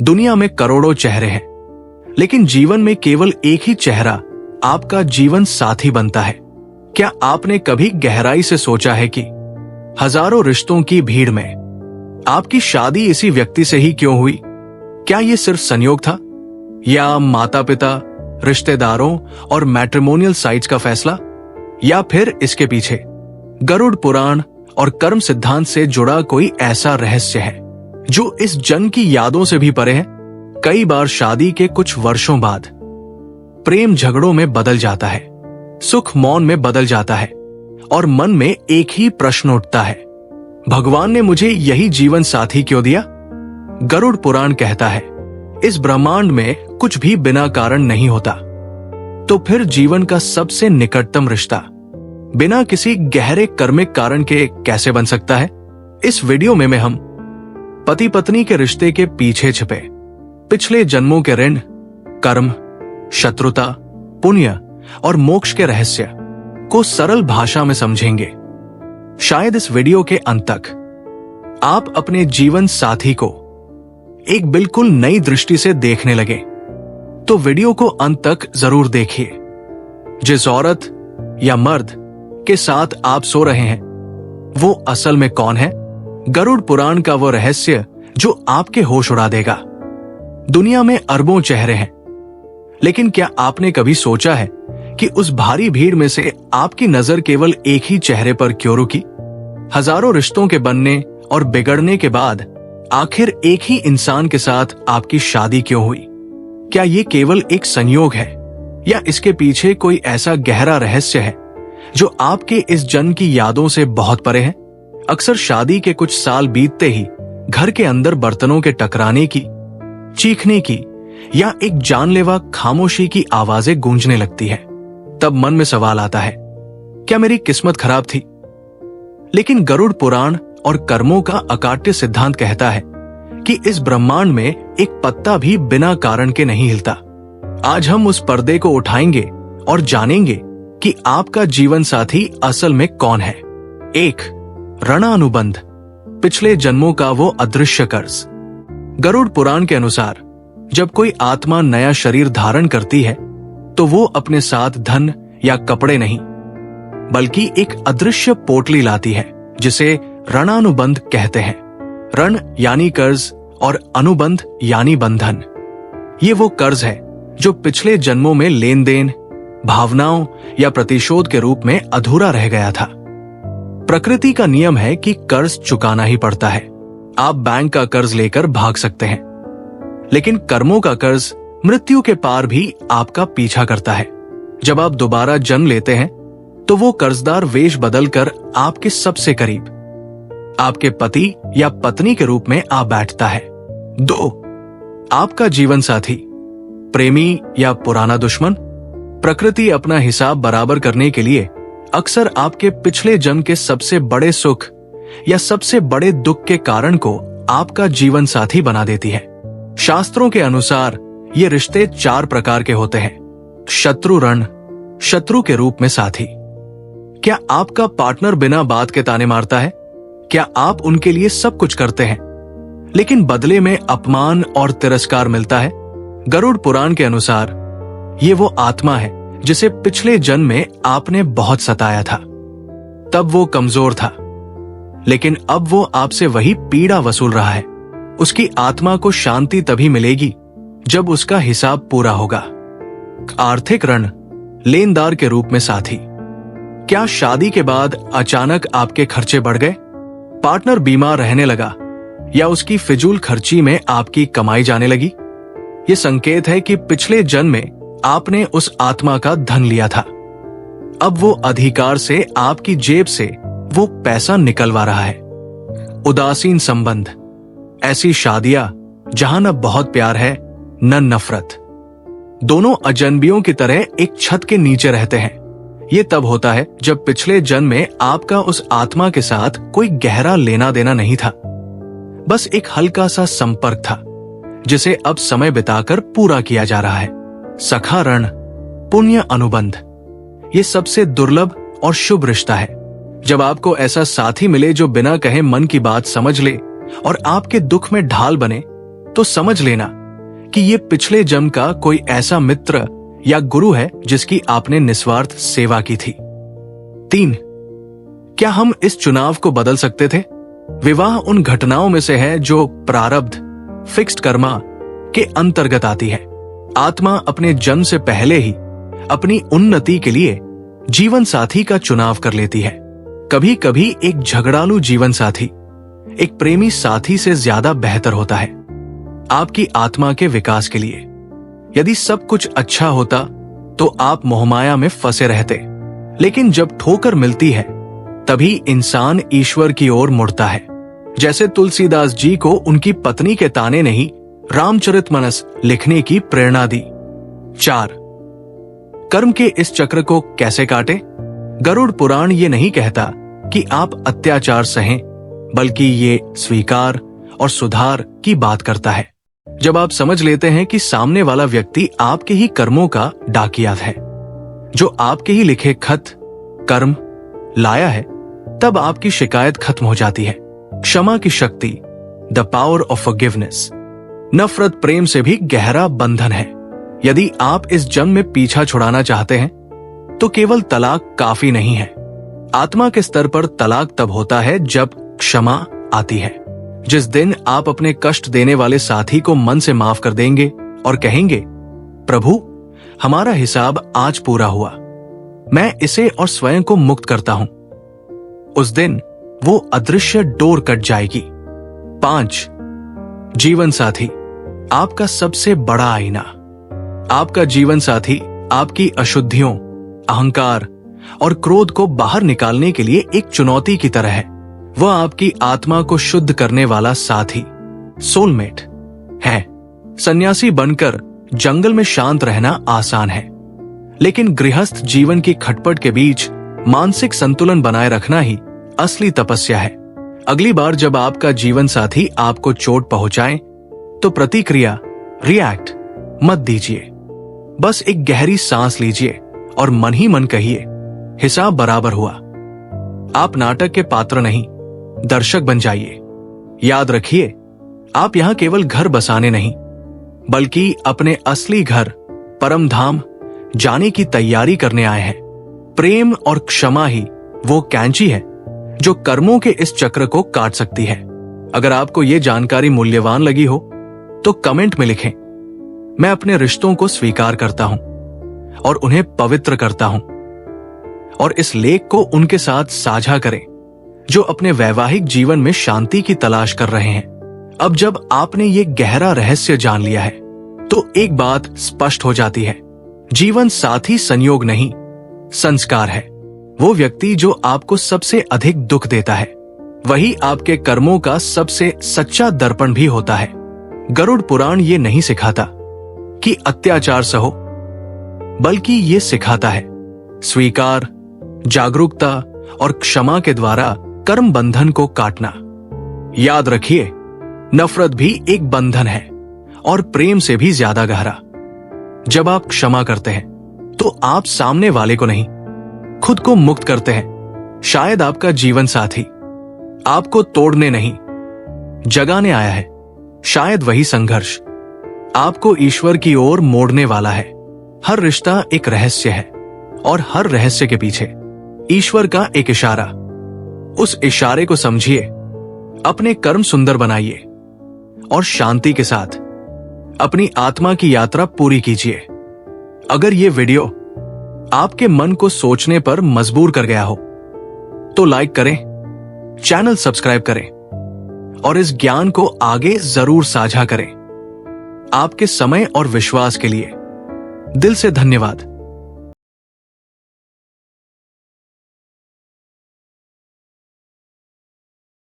दुनिया में करोड़ों चेहरे हैं, लेकिन जीवन में केवल एक ही चेहरा आपका जीवन साथी बनता है। क्या आपने कभी गहराई से सोचा है कि हजारों रिश्तों की भीड़ में आपकी शादी इसी व्यक्ति से ही क्यों हुई? क्या यह सिर्फ संयोग था, या माता पिता, रिश्तेदारों और मैट्रिमोनियल साइट्स का फैसला, या फिर इसके पीछे गरुड़ पुराण और कर्म सिद्धांत से जुड़ा कोई ऐसा रहस्य है जो इस जन्म की यादों से भी परे है? कई बार शादी के कुछ वर्षों बाद प्रेम झगड़ों में बदल जाता है, सुख मौन में बदल जाता है और मन में एक ही प्रश्न उठता है, भगवान ने मुझे यही जीवन साथी क्यों दिया? गरुड़ पुराण कहता है, इस ब्रह्मांड में कुछ भी बिना कारण नहीं होता। तो फिर जीवन का सबसे निकटतम रिश्ता बिना किसी गहरे कर्मिक कारण के कैसे बन सकता है? इस वीडियो में हम पति पत्नी के रिश्ते के पीछे छिपे पिछले जन्मों के ऋण, कर्म, शत्रुता, पुण्य और मोक्ष के रहस्य को सरल भाषा में समझेंगे। शायद इस वीडियो के अंत तक आप अपने जीवन साथी को एक बिल्कुल नई दृष्टि से देखने लगे। तो वीडियो को अंत तक जरूर देखिए। जिस औरत या मर्द के साथ आप सो रहे हैं, वो असल में कौन है? गरुड़ पुराण का वो रहस्य जो आपके होश उड़ा देगा। दुनिया में अरबों चेहरे हैं, लेकिन क्या आपने कभी सोचा है कि उस भारी भीड़ में से आपकी नजर केवल एक ही चेहरे पर क्यों रुकी? हजारों रिश्तों के बनने और बिगड़ने के बाद आखिर एक ही इंसान के साथ आपकी शादी क्यों हुई? क्या ये केवल एक संयोग है, या इसके पीछे कोई ऐसा गहरा रहस्य है जो आपके इस जन्म की यादों से बहुत परे है? अक्सर शादी के कुछ साल बीतते ही घर के अंदर बर्तनों के टकराने की, चीखने की या एक जानलेवा खामोशी की आवाजें गूंजने लगती है। तब मन में सवाल आता है, क्या मेरी किस्मत खराब थी? लेकिन गरुड़ पुराण और कर्मों का अकाट्य सिद्धांत कहता है कि इस ब्रह्मांड में एक पत्ता भी बिना कारण के नहीं हिलता। आज हम उस पर्दे को उठाएंगे और जानेंगे कि आपका जीवन साथी असल में कौन है। 1. ऋणानुबंध, पिछले जन्मों का वो अदृश्य कर्ज। गरुड़ पुराण के अनुसार जब कोई आत्मा नया शरीर धारण करती है तो वो अपने साथ धन या कपड़े नहीं, बल्कि एक अदृश्य पोटली लाती है जिसे ऋणानुबंध कहते हैं। ऋण यानी कर्ज और अनुबंध यानी बंधन। ये वो कर्ज है जो पिछले जन्मों में लेन देन, भावनाओं या प्रतिशोध के रूप में अधूरा रह गया था। प्रकृति का नियम है कि कर्ज चुकाना ही पड़ता है। आप बैंक का कर्ज लेकर भाग सकते हैं, लेकिन कर्मों का कर्ज मृत्यु के पार भी आपका पीछा करता है। जब आप दोबारा जन्म लेते हैं तो वो कर्जदार वेश बदलकर आपके सबसे करीब, आपके पति या पत्नी के रूप में आ बैठता है। 2. आपका जीवन साथी, प्रेमी या पुराना दुश्मन। प्रकृति अपना हिसाब बराबर करने के लिए अक्सर आपके पिछले जन्म के सबसे बड़े सुख या सबसे बड़े दुख के कारण को आपका जीवन साथी बना देती है। शास्त्रों के अनुसार ये रिश्ते 4 प्रकार के होते हैं। शत्रु ऋण, शत्रु के रूप में साथी। क्या आपका पार्टनर बिना बात के ताने मारता है? क्या आप उनके लिए सब कुछ करते हैं, लेकिन बदले में अपमान और तिरस्कार मिलता है? गरुड़ पुराण के अनुसार ये वो आत्मा है जिसे पिछले जन्म में आपने बहुत सताया था। तब वो कमजोर था, लेकिन अब वो आपसे वही पीड़ा वसूल रहा है। उसकी आत्मा को शांति तभी मिलेगी जब उसका हिसाब पूरा होगा। आर्थिक ऋण, लेनदार के रूप में साथी। क्या शादी के बाद अचानक आपके खर्चे बढ़ गए, पार्टनर बीमार रहने लगा या उसकी फिजूल खर्ची में आपकी कमाई जाने लगी? ये संकेत है कि पिछले जन्म में आपने उस आत्मा का धन लिया था। अब वो अधिकार से आपकी जेब से वो पैसा निकलवा रहा है। उदासीन संबंध, ऐसी शादियां जहां न बहुत प्यार है न नफरत। दोनों अजनबियों की तरह एक छत के नीचे रहते हैं। ये तब होता है जब पिछले जन्म में आपका उस आत्मा के साथ कोई गहरा लेना देना नहीं था, बस एक हल्का सा संपर्क था जिसे अब समय बिताकर पूरा किया जा रहा है। सखा ऋण, पुण्य अनुबंध। ये सबसे दुर्लभ और शुभ रिश्ता है। जब आपको ऐसा साथी मिले जो बिना कहे मन की बात समझ ले और आपके दुख में ढाल बने, तो समझ लेना कि ये पिछले जन्म का कोई ऐसा मित्र या गुरु है जिसकी आपने निस्वार्थ सेवा की थी। 3. क्या हम इस चुनाव को बदल सकते थे? विवाह उन घटनाओं में से है जो प्रारब्ध, फिक्स्ड कर्मा के अंतर्गत आती है। आत्मा अपने जन्म से पहले ही अपनी उन्नति के लिए जीवन साथी का चुनाव कर लेती है। कभी कभी एक झगड़ालू जीवन साथी एक प्रेमी साथी से ज्यादा बेहतर होता है आपकी आत्मा के विकास के लिए। यदि सब कुछ अच्छा होता तो आप मोहमाया में फंसे रहते, लेकिन जब ठोकर मिलती है तभी इंसान ईश्वर की ओर मुड़ता है। जैसे तुलसीदास जी को उनकी पत्नी के ताने ने ही रामचरितमानस लिखने की प्रेरणा दी। 4. कर्म के इस चक्र को कैसे काटे? गरुड़ पुराण ये नहीं कहता कि आप अत्याचार सहें, बल्कि ये स्वीकार और सुधार की बात करता है। जब आप समझ लेते हैं कि सामने वाला व्यक्ति आपके ही कर्मों का डाकिया है, जो आपके ही लिखे खत कर्म लाया है, तब आपकी शिकायत खत्म हो जाती है। क्षमा की शक्ति, द पावर ऑफ फॉरगिवनेस, नफरत प्रेम से भी गहरा बंधन है। यदि आप इस जन्म में पीछा छुड़ाना चाहते हैं तो केवल तलाक काफी नहीं है। आत्मा के स्तर पर तलाक तब होता है जब क्षमा आती है। जिस दिन आप अपने कष्ट देने वाले साथी को मन से माफ कर देंगे और कहेंगे, प्रभु हमारा हिसाब आज पूरा हुआ, मैं इसे और स्वयं को मुक्त करता हूं, उस दिन वो अदृश्य डोर कट जाएगी। 5. जीवन साथी आपका सबसे बड़ा आईना। आपका जीवन साथी आपकी अशुद्धियों, अहंकार और क्रोध को बाहर निकालने के लिए एक चुनौती की तरह है। वह आपकी आत्मा को शुद्ध करने वाला साथी, सोलमेट है। सन्यासी बनकर जंगल में शांत रहना आसान है, लेकिन गृहस्थ जीवन की खटपट के बीच मानसिक संतुलन बनाए रखना ही असली तपस्या है। अगली बार जब आपका जीवन साथी आपको चोट पहुंचाए तो प्रतिक्रिया रिएक्ट मत दीजिए। बस एक गहरी सांस लीजिए और मन ही मन कहिए, हिसाब बराबर हुआ। आप नाटक के पात्र नहीं, दर्शक बन जाइए। याद रखिए, आप यहां केवल घर बसाने नहीं, बल्कि अपने असली घर परम धाम जाने की तैयारी करने आए हैं। प्रेम और क्षमा ही वो कैंची है जो कर्मों के इस चक्र को काट सकती है। अगर आपको ये जानकारी मूल्यवान लगी हो तो कमेंट में लिखें, मैं अपने रिश्तों को स्वीकार करता हूं और उन्हें पवित्र करता हूं, और इस लेख को उनके साथ साझा करें जो अपने वैवाहिक जीवन में शांति की तलाश कर रहे हैं। अब जब आपने ये गहरा रहस्य जान लिया है तो एक बात स्पष्ट हो जाती है, जीवन साथी संयोग नहीं, संस्कार है। वो व्यक्ति जो आपको सबसे अधिक दुख देता है वही आपके कर्मों का सबसे सच्चा दर्पण भी होता है। गरुड़ पुराण ये नहीं सिखाता कि अत्याचार सहो, बल्कि ये सिखाता है स्वीकार, जागरूकता और क्षमा के द्वारा कर्म बंधन को काटना। याद रखिए, नफरत भी एक बंधन है और प्रेम से भी ज्यादा गहरा। जब आप क्षमा करते हैं तो आप सामने वाले को नहीं, खुद को मुक्त करते हैं। शायद आपका जीवन साथी आपको तोड़ने नहीं, जगाने आया है। शायद वही संघर्ष आपको ईश्वर की ओर मोड़ने वाला है। हर रिश्ता एक रहस्य है और हर रहस्य के पीछे ईश्वर का एक इशारा। उस इशारे को समझिए, अपने कर्म सुंदर बनाइए और शांति के साथ अपनी आत्मा की यात्रा पूरी कीजिए। अगर ये वीडियो आपके मन को सोचने पर मजबूर कर गया हो तो लाइक करें, चैनल सब्सक्राइब करें और इस ज्ञान को आगे जरूर साझा करें। आपके समय और विश्वास के लिए दिल से धन्यवाद।